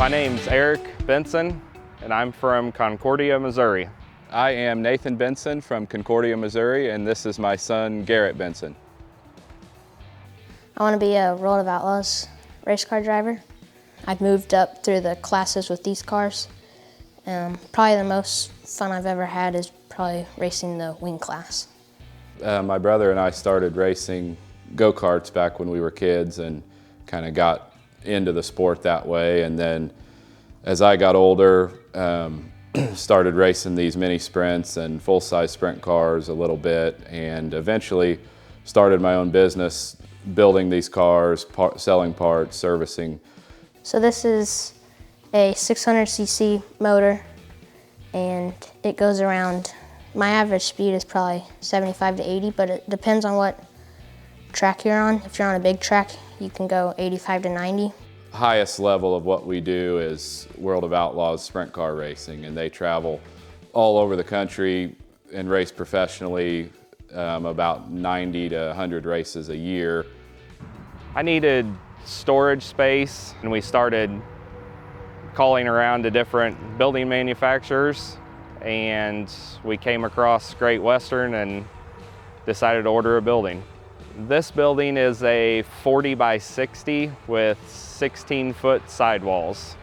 My name's Eric Benson, and I'm from Concordia, Missouri. I am Nathan Benson from Concordia, Missouri, and this is my son, Garrett Benson. I want to be a World of Outlaws race car driver. I've moved up through the classes with these cars. Probably the most fun I've ever had is probably racing the wing class. My brother and I started racing go-karts back when we were kids and kind of got into the sport that way. And then as I got older, started racing these mini sprints and full-size sprint cars a little bit, and eventually started my own business building these cars, selling parts, servicing. So this is a 600cc motor, and it goes around, my average speed is probably 75 to 80, but it depends on what track you're on. If you're on a big track, you can go 85 to 90. Highest level of what we do is World of Outlaws sprint car racing, and they travel all over the country and race professionally, about 90 to 100 races a year. I needed storage space, and we started calling around to different building manufacturers, and we came across Great Western and decided to order a building. This building is a 40 by 60 with 16-foot sidewalls.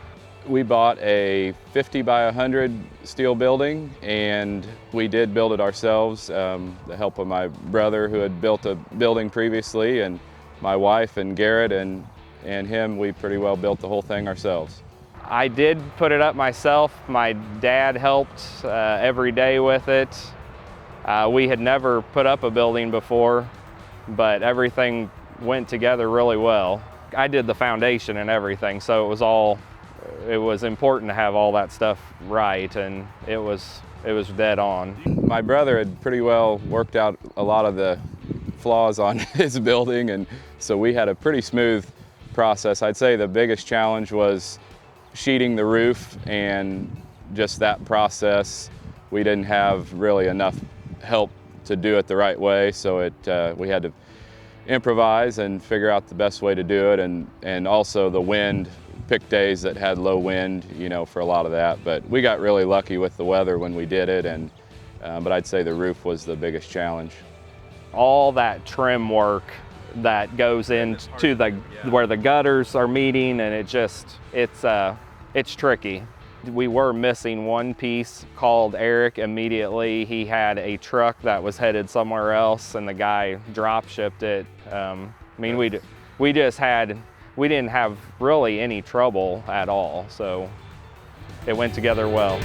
We bought a 50 by 100 steel building, and we did build it ourselves. The help of my brother, who had built a building previously, and my wife and Garrett and him, we pretty well built the whole thing ourselves. I did put it up myself. My dad helped every day with it. We had never put up a building before, but everything went together really well. I did the foundation and everything, so it was important to have all that stuff right, and it was dead on. My brother had pretty well worked out a lot of the flaws on his building, and so we had a pretty smooth process. I'd say the biggest challenge was sheeting the roof, and just that process, we didn't have really enough help to do it the right way, so we had to improvise and figure out the best way to do it, and also the wind, pick days that had low wind, for a lot of that. But we got really lucky with the weather when we did it, but I'd say the roof was the biggest challenge. All that trim work that goes into where the gutters are meeting, and it's tricky. We were missing one piece. Called Eric immediately. He had a truck that was headed somewhere else, and the guy drop shipped it. We didn't have really any trouble at all, so it went together well.